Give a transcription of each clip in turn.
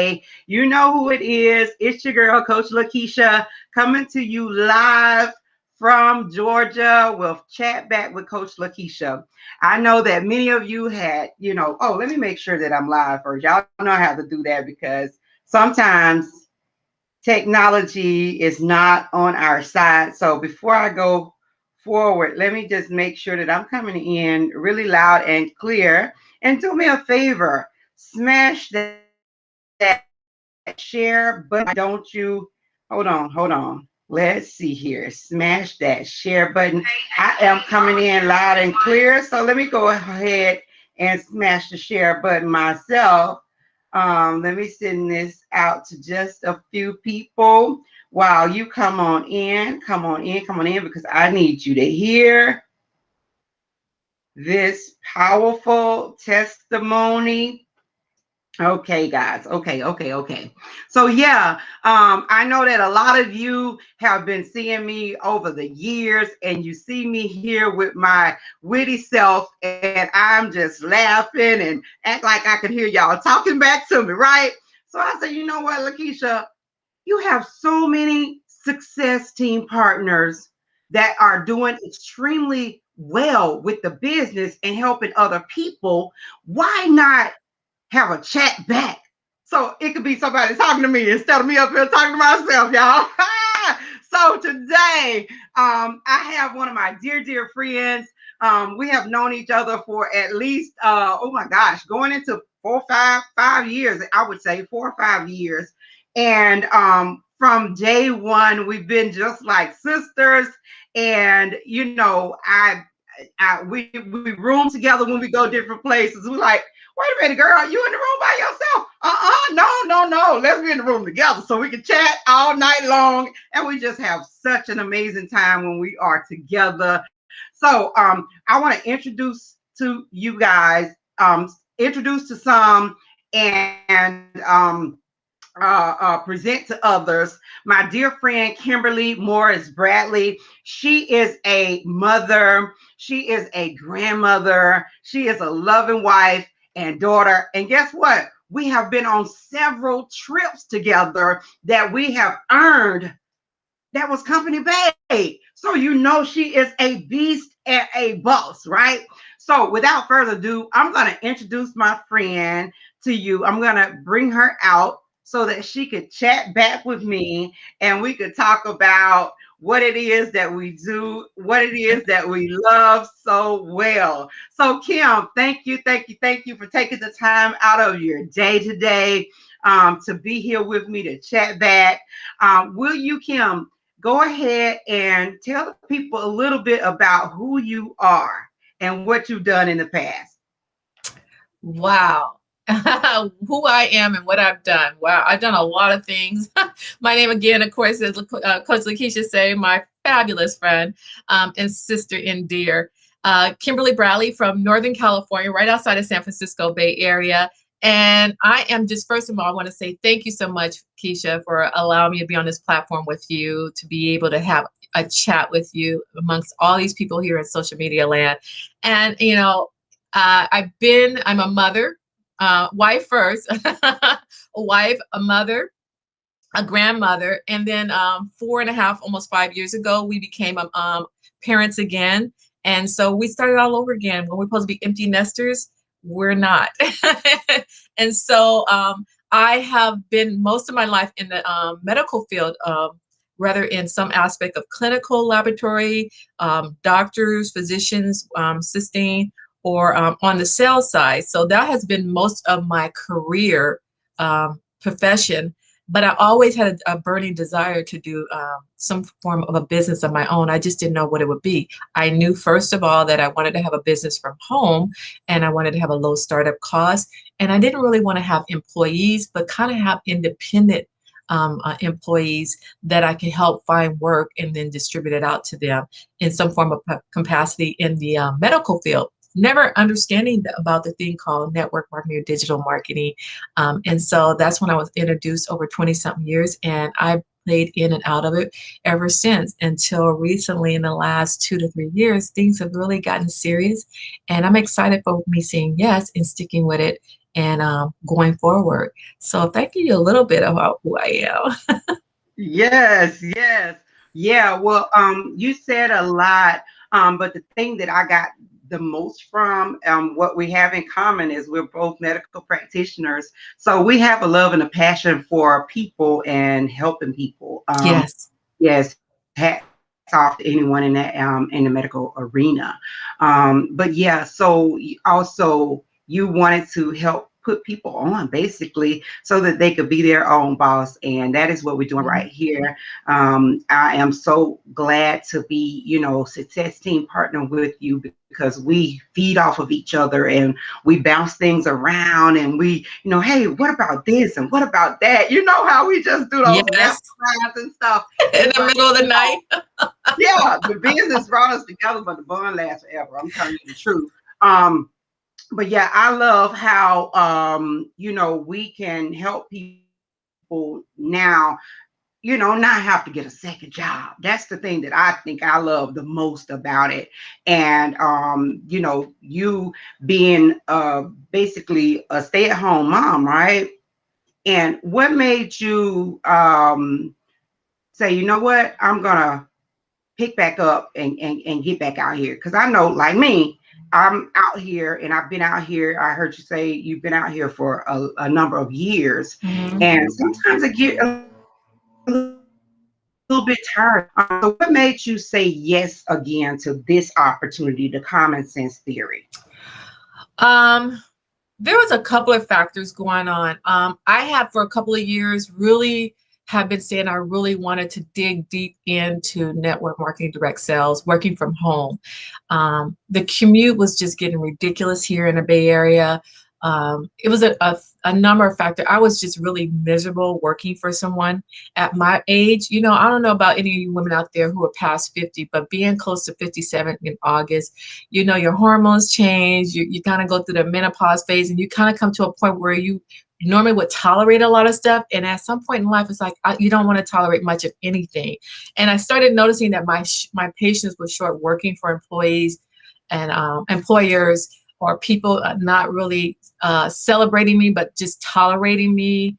today. You know who it is. It's your girl, Coach LaKesha, coming to you live from Georgia with Chat Back with Coach LaKesha. I know that many of you had, oh, let me make sure that I'm live first. Y'all know how to do that because sometimes technology is not on our side. So before I go forward, let me just make sure that I'm coming in really loud and clear. And do me a favor, smash that share button. Don't you? Hold on. Let's see here. Smash that share button. I am coming in loud and clear. So let me go ahead and smash the share button myself. Let me send this out to just a few people while you come on in, because I need you to hear this powerful testimony. Okay, guys. Okay. So yeah, I know that a lot of you have been seeing me over the years, and you see me here with my witty self, and I'm just laughing and act like I can hear y'all talking back to me, right? So I said, you know what, LaKesha, you have so many success team partners that are doing extremely well with the business and helping other people. Why not have a chat back? So it could be somebody talking to me instead of me up here talking to myself, y'all. So today, I have one of my dear friends. We have known each other for at least, oh my gosh, going into 5 years, I would say 4 or 5 years. And from day one, we've been just like sisters. And, we room together when we go different places. We're like, wait a minute, girl, you in the room by yourself? No. Let's be in the room together so we can chat all night long. And we just have such an amazing time when we are together. So I want to introduce to you guys, introduce to some, and present to others. My dear friend, Kimberly Morris Bradley. She is a mother. She is a grandmother. She is a loving wife and daughter. And guess what? We have been on several trips together that we have earned. That was company paid. So she is a beast and a boss, right? So without further ado, I'm going to introduce my friend to you. I'm going to bring her out so that she could chat back with me and we could talk about what it is that we do, what it is that we love so well. So Kim, thank you for taking the time out of your day today to be here with me to chat back. Will you, Kim, go ahead and tell the people a little bit about who you are and what you've done in the past? Wow. Who I am and what I've done. Wow, I've done a lot of things. My name again, of course, is Coach LaKesha Say, my fabulous friend and sister in dear. Kimberly Bradley from Northern California, right outside of San Francisco Bay Area. And I am just, first of all, I want to say thank you so much, Keisha, for allowing me to be on this platform with you, to be able to have a chat with you amongst all these people here in social media land. And, I'm a mother, wife first, a wife, a mother, a grandmother, and then 4.5, almost 5 years ago, we became parents again. And so we started all over again. When we're supposed to be empty nesters, we're not. And so I have been most of my life in the medical field, rather in some aspect of clinical laboratory, doctors, physicians, assisting, or on the sales side. So that has been most of my career profession. But I always had a burning desire to do some form of a business of my own. I just didn't know what it would be. I knew, first of all, that I wanted to have a business from home, and I wanted to have a low startup cost. And I didn't really want to have employees, but kind of have independent employees that I could help find work and then distribute it out to them in some form of capacity in the medical field. Never understanding about the thing called network marketing or digital marketing. And so that's when I was introduced over 20-something years, and I played in and out of it ever since, until recently in the last 2 to 3 years, things have really gotten serious. And I'm excited for me saying yes and sticking with it and going forward. So thank you a little bit about who I am. Yes, yes. Yeah, well, you said a lot, but the thing that I got the most from what we have in common is we're both medical practitioners. So we have a love and a passion for people and helping people. Yes. Yes, hats off to anyone in the medical arena. But yeah, so also you wanted to help put people on basically so that they could be their own boss, and that is what we're doing Mhm. right here. I am so glad to be, success team partner with you because we feed off of each other and we bounce things around and we, hey, what about this and what about that? You know how we just do those Yes. masterminds and stuff. In It's the like, middle of the night. yeah, the business brought us together, but the bond lasts forever. I'm telling you the truth. Um, but yeah, I love how we can help people now, not have to get a second job. That's the thing that I think I love the most about it. And you being basically a stay-at-home mom, right? And what made you say, you know what, I'm gonna pick back up and get back out here? Because I know, like me, I'm out here and I've been out here. I heard you say you've been out here for a number of years, Mhm. and sometimes I get a little bit tired. So, what made you say yes again to this opportunity, the common sense theory? Um, there was a couple of factors going on. I have for a couple of years really have been saying I really wanted to dig deep into network marketing, direct sales, working from home. The commute was just getting ridiculous here in the Bay Area. It was a number of factors. I was just really miserable working for someone at my age. I don't know about any of you women out there who are past 50, but being close to 57 in August, your hormones change. You kind of go through the menopause phase, and you kind of come to a point where you normally would tolerate a lot of stuff. And at some point in life, it's like you don't want to tolerate much of anything. And I started noticing that my patience was short working for employees and employers or people not really celebrating me, but just tolerating me,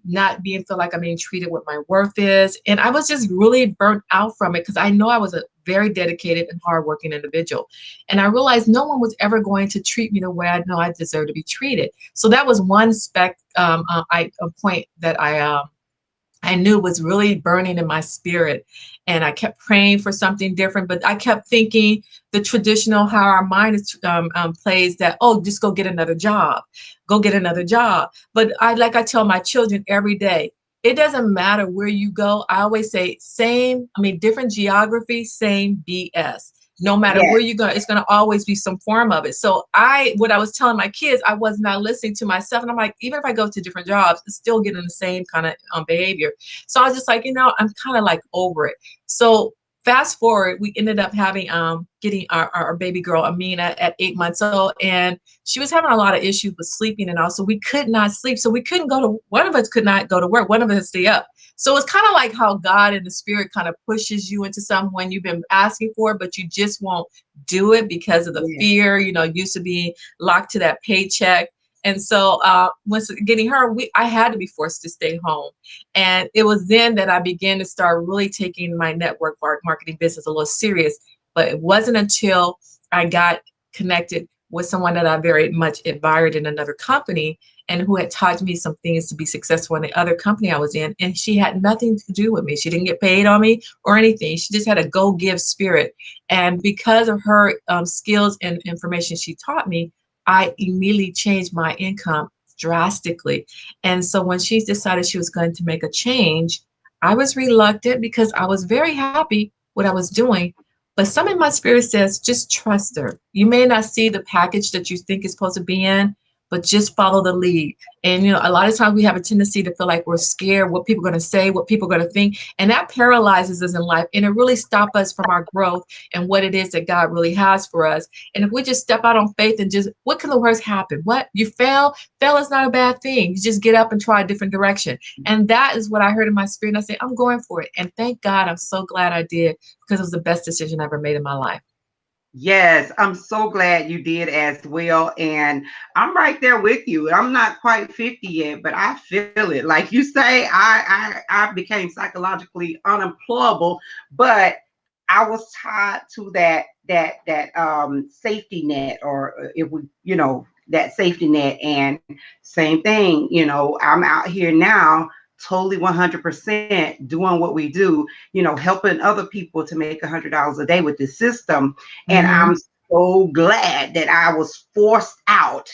not being feel like I'm being treated what my worth is. And I was just really burnt out from it because I know I was a very dedicated and hardworking individual. And I realized no one was ever going to treat me the way I know I deserve to be treated. So that was one a point that I knew was really burning in my spirit. And I kept praying for something different, but I kept thinking the traditional how our mind is plays that, oh, just go get another job, go get another job. But like I tell my children every day, it doesn't matter where you go. I always say different geography, same BS. No matter Yes, where you go, it's going to always be some form of it. So what I was telling my kids, I was not listening to myself. And I'm like, even if I go to different jobs, it's still getting the same kind of behavior. So I was just like, I'm kind of like over it. So fast forward, we ended up having getting our baby girl Amina at 8 months old, and she was having a lot of issues with sleeping, and also we could not sleep, so we couldn't go to. One of us could not go to work. One of us stay up. So it's kind of like how God and the Spirit kind of pushes you into something when you've been asking for it, but you just won't do it because of the yes, fear. Used to be locked to that paycheck. And so once getting her, I had to be forced to stay home. And it was then that I began to start really taking my network marketing business a little serious. But it wasn't until I got connected with someone that I very much admired in another company and who had taught me some things to be successful in the other company I was in. And she had nothing to do with me. She didn't get paid on me or anything. She just had a go give spirit. And because of her skills and information she taught me, I immediately changed my income drastically. And so when she decided she was going to make a change, I was reluctant because I was very happy what I was doing. But some in my spirit says, just trust her. You may not see the package that you think is supposed to be in, but just follow the lead. And a lot of times we have a tendency to feel like we're scared what people are going to say, what people are going to think, and that paralyzes us in life, and it really stops us from our growth and what it is that God really has for us. And if we just step out on faith and just, what can the worst happen? What, you fail is not a bad thing. You just get up and try a different direction. And that is what I heard in my spirit. And I say, I'm going for it. And thank God, I'm so glad I did, because it was the best decision I ever made in my life. Yes, I'm so glad you did as well. And I'm right there with you. I'm not quite 50 yet, but I feel it. Like you say, I became psychologically unemployable, but I was tied to that safety net, or it would, that safety net. And same thing, I'm out here now totally 100% doing what we do, helping other people to make $100 a day with this system. And Mm-hmm. I'm so glad that I was forced out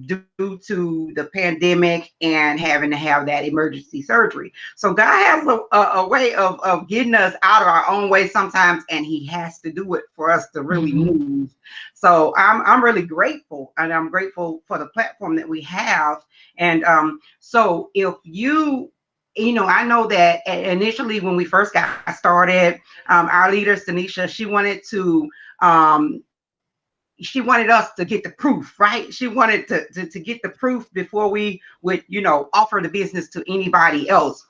due to the pandemic and having to have that emergency surgery. So God has a way of getting us out of our own way sometimes, and He has to do it for us to really Mm-hmm. move. So I'm really grateful, and I'm grateful for the platform that we have. And so if I know that initially when we first got started, our leader, Tanisha, um, she wanted us to get the proof, right? She wanted to get the proof before we would, offer the business to anybody else.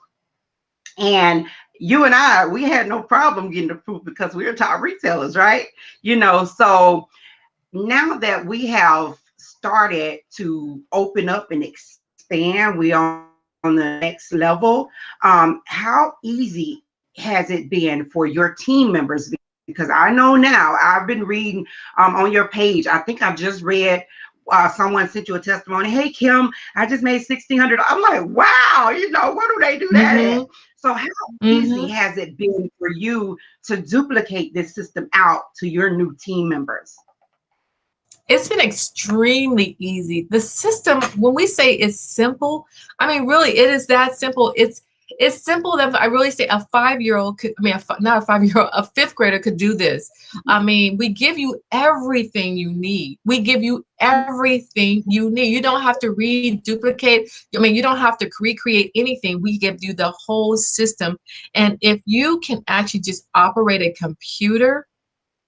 And you and we had no problem getting the proof because we were top retailers, right? So now that we have started to open up and expand, we on the next level. How easy has it been for your team members? Because I know now, I've been reading on your page. I think I just read someone sent you a testimony. Hey Kim, I just made $1,600. I'm like, wow, where do they do that at? Mm-hmm. So how easy Mm-hmm. has it been for you to duplicate this system out to your new team members? It's been extremely easy. The system, when we say it's simple, I mean, really, it is that simple. It's simple that I really say a 5-year-old could, I mean, not a 5-year-old, a fifth grader could do this. I mean, we give you everything you need. We give you everything you need. You don't have to reduplicate. I mean, you don't have to recreate anything. We give you the whole system. And if you can actually just operate a computer,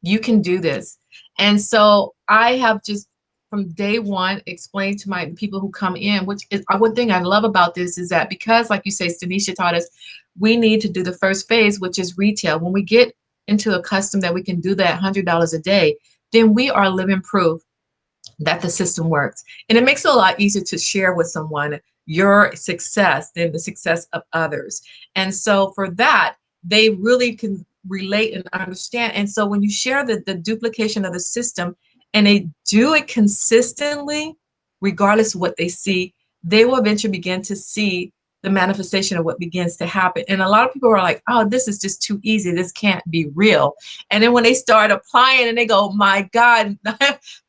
you can do this. And so I have just from day one explained to my people who come in, which is one thing I love about this is that because, like you say, Stanisha taught us, we need to do the first phase, which is retail. When we get into a custom that we can do that $100 a day, then we are living proof that the system works. And it makes it a lot easier to share with someone your success than the success of others. And so for that, they really can relate and understand. And so when you share the duplication of the system and they do it consistently, regardless of what they see, they will eventually begin to see the manifestation of what begins to happen. And a lot of people are like, oh, this is just too easy. This can't be real. And then when they start applying and they go, my God,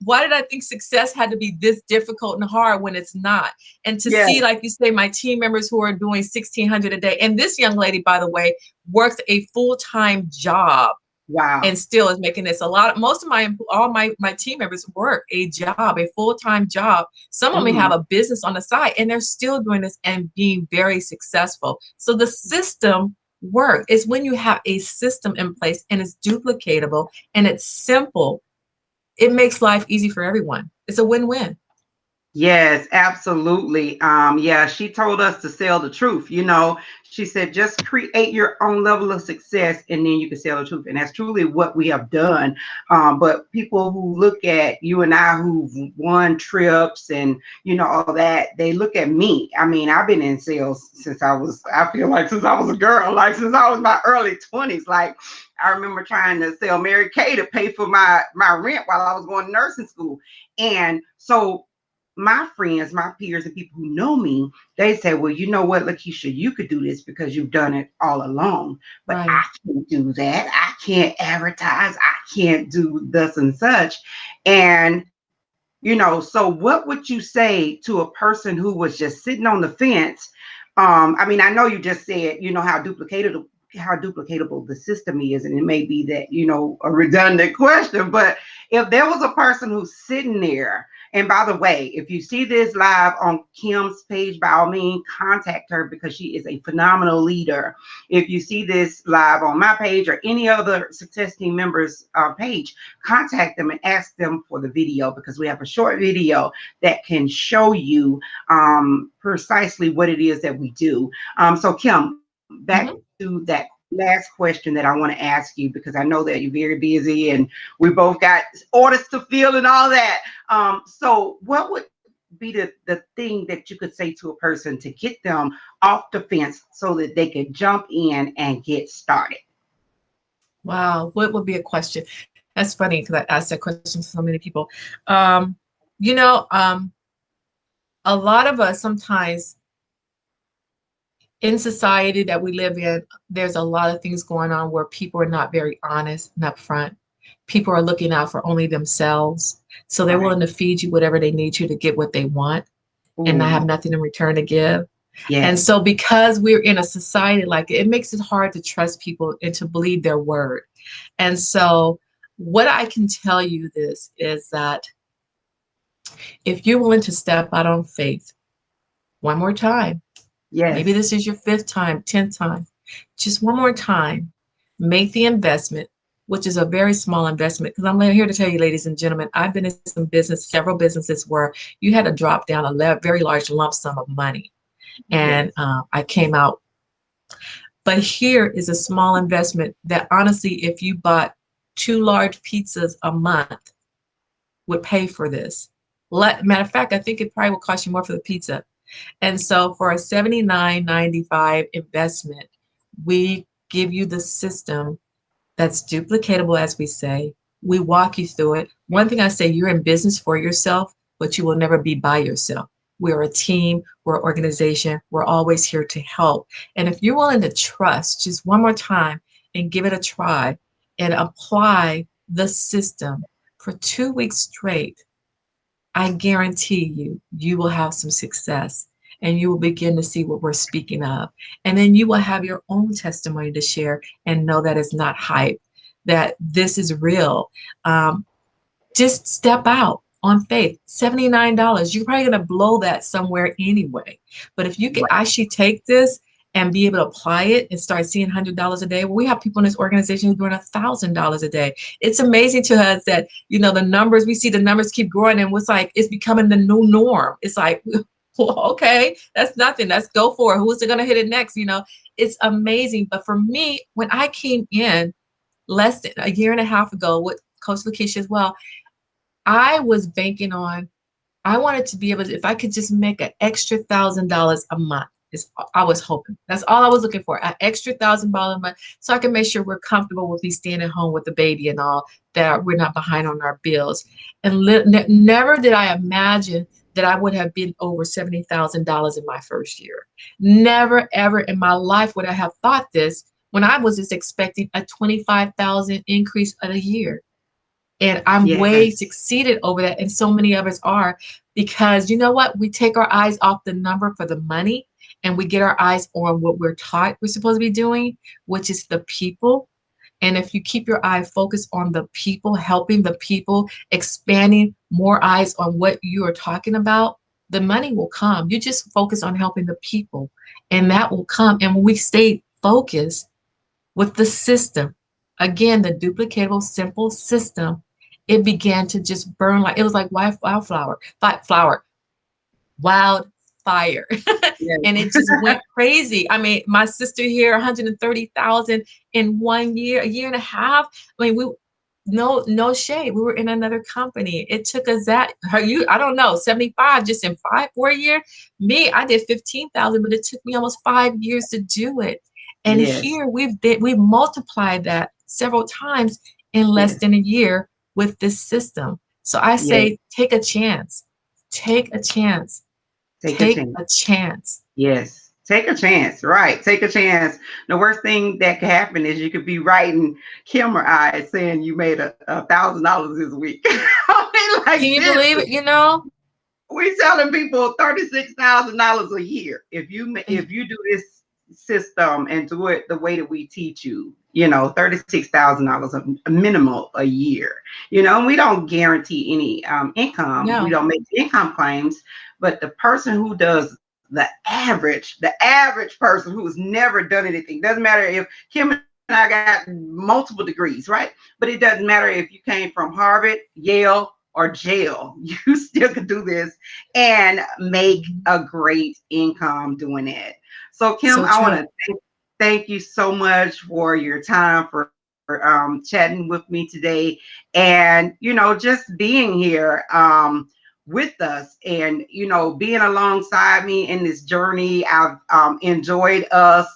why did I think success had to be this difficult and hard when it's not? And to Yeah. see, like you say, my team members who are doing 1,600 a day. And this young lady, by the way, works a full-time job Wow. and still is making this a lot. Most of all my team members work a job, a full-time job. Some of them have Mm. a business on the side and they're still doing this and being very successful. So the system work is when you have a system in place and it's duplicatable and it's simple, it makes life easy for everyone. It's a win-win. Yes, absolutely. Yeah, she told us to sell the truth. She said just create your own level of success and then you can sell the truth. And that's truly what we have done. But people who look at you and I who've won trips and all that, they look at me. I mean, I've been in sales I feel like since I was a girl, like since I was my early 20s. Like I remember trying to sell Mary Kay to pay for my rent while I was going to nursing school. And so my friends, my peers, and people who know me, they say, well, you know what, LaKesha, you could do this because you've done it all along. But I Right. can't do that. I can't advertise. I can't do this and such. And, so what would you say to a person who was just sitting on the fence? I mean, I know you just said, how duplicatable the system is, and it may be that, a redundant question, but if there was a person who's sitting there, and by the way, if you see this live on Kim's page, by all means, contact her because she is a phenomenal leader. If you see this live on my page or any other Success Team members page, contact them and ask them for the video because we have a short video that can show you precisely what it is that we do. So Kim, back Mhm. to that question. last question that I want to ask you, because I know that you're very busy and we both got orders to fill and all that. So what would be the thing that you could say to a person to get them off the fence so that they could jump in and get started? Wow, what would be a question? That's funny because I asked that question to so many people. Um, you know, a lot of us sometimes in society that we live in, there's a lot of things going on where people are not very honest and upfront. People are looking out for only themselves. So they're Right. willing to feed you whatever they need you to get what they want and not have Ooh, nothing in return to give. And yes. so because we're in a society like it makes it hard to trust people and to believe their word. And so what I can tell you this is that if you're willing to step out on faith one more time, maybe Yes. this is your fifth time, 10th time. Just one more time, make the investment, which is a very small investment. Because I'm here to tell you, ladies and gentlemen, I've been in some business, several businesses where you had to drop down a very large lump sum of money. And Yes. I came out. But here is a small investment that honestly, if you bought two large pizzas a month, would pay for this. Matter of fact, I think it probably would cost you more for the pizza. And so for a 79.95 investment, we give you the system that's duplicatable, as we say. We walk you through it. One thing I say, you're in business for yourself, but you will never be by yourself. We're a team, we're an organization, we're always here to help. And if you're willing to trust just one more time and give it a try and apply the system for 2 weeks straight, I guarantee you, you will have some success and you will begin to see what we're speaking of. And then you will have your own testimony to share and know that it's not hype, that this is real. Um, just step out on faith. $79. You're probably going to blow that somewhere anyway. But if you can Right. actually take this and be able to apply it and start seeing $100 a day, well, we have people in this organization who are doing $1,000 a day. It's amazing to us that, the numbers, we see the numbers keep growing and it's like, it's becoming the new norm. It's like, well, okay, that's nothing. Let's go for it. Who's going to hit it next? It's amazing. But for me, when I came in less than a year and a half ago with Coach-LaKesha as well, I was banking on, I wanted to be able to, if I could just make an extra $1,000 a month, is I was hoping. That's all I was looking for, an extra $1,000 a month, so I can make sure we're comfortable with me staying at home with the baby and all, that we're not behind on our bills. And never did I imagine that I would have been over $70,000 in my first year. Never, ever in my life would I have thought this when I was just expecting a 25,000 increase a year. And I'm way Yes. succeeded over that. And so many of us are, because you know what? We take our eyes off the number for the money and we get our eyes on what we're taught we're supposed to be doing, which is the people. And if you keep your eye focused on the people, helping the people, expanding more eyes on what you are talking about, the money will come. You just focus on helping the people and that will come. And when we stay focused with the system, again, the duplicatable, simple system, it began to just burn like it was like wildflower, flower, wildfire. And Yes. it just went crazy. I mean, my sister here, 130,000 in 1 year, a year and a half. I mean, we no shade. We were in another company. It took us I don't know, 75 just in 4 years. Me, I did 15,000, but it took me almost 5 years to do it. And Yes. here we've multiplied that several times in less Yes. than a year with this system. So I Yes. say, take a chance. Take a chance. Take a Take chance. a chance. Yes. Take a chance. Right. Take a chance. The worst thing that could happen is you could be writing camera eyes saying you made $1,000 this week. I mean, Can like you this. believe it? We telling people $36,000 a year And if you do this system and do it the way that we teach you. $36,000 a minimum a year. And we don't guarantee any income. We no, don't make income claims, but the person who does the average person who's never done anything, doesn't matter if Kim and I got multiple degrees, right? But it doesn't matter if you came from Harvard, Yale, or jail. You still could do this and make mhm, a great income doing it. So, Kim, so I want true. to thank you so much for your time, for chatting with me today, and just being here with us, and being alongside me in this journey. I've enjoyed us,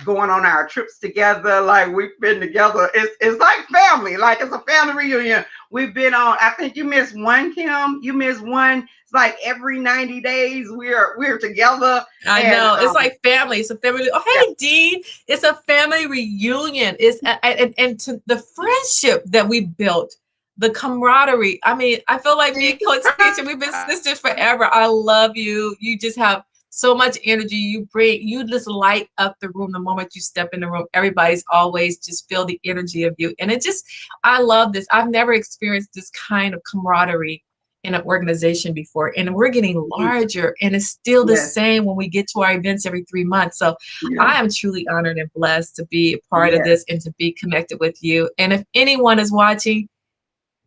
going on our trips together. Like, we've been together. It's like family. Like, it's a family reunion. We've been on. I think you missed one, Kim. You missed one. It's like every 90 days we're together. I And know it's like family. It's a family. Oh, yeah, hey, Dean. It's a family reunion. It's and to the friendship that we built, the camaraderie. I mean, I feel like me and Coach-LaKesha, we've been sisters forever. I love you. You just have so much energy. You just light up the room the moment you step in the room. Everybody's always just feel the energy of you, and it just, I love this. I've never experienced this kind of camaraderie in an organization before, and we're getting larger, and it's still the yes, same when we get to our events every 3 months. So yes, I am truly honored and blessed to be a part of yes. this and to be connected with you. And if anyone is watching,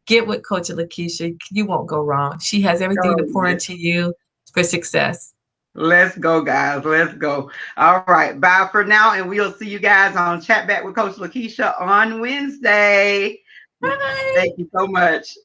get with Coach-LaKesha. You won't go wrong. She has everything to Oh, pour yes. into you for success. Let's go, guys. Let's go. All right. Bye for now. And we'll see you guys on Chat Back with Coach LaKesha on Wednesday. Bye. Thank you so much.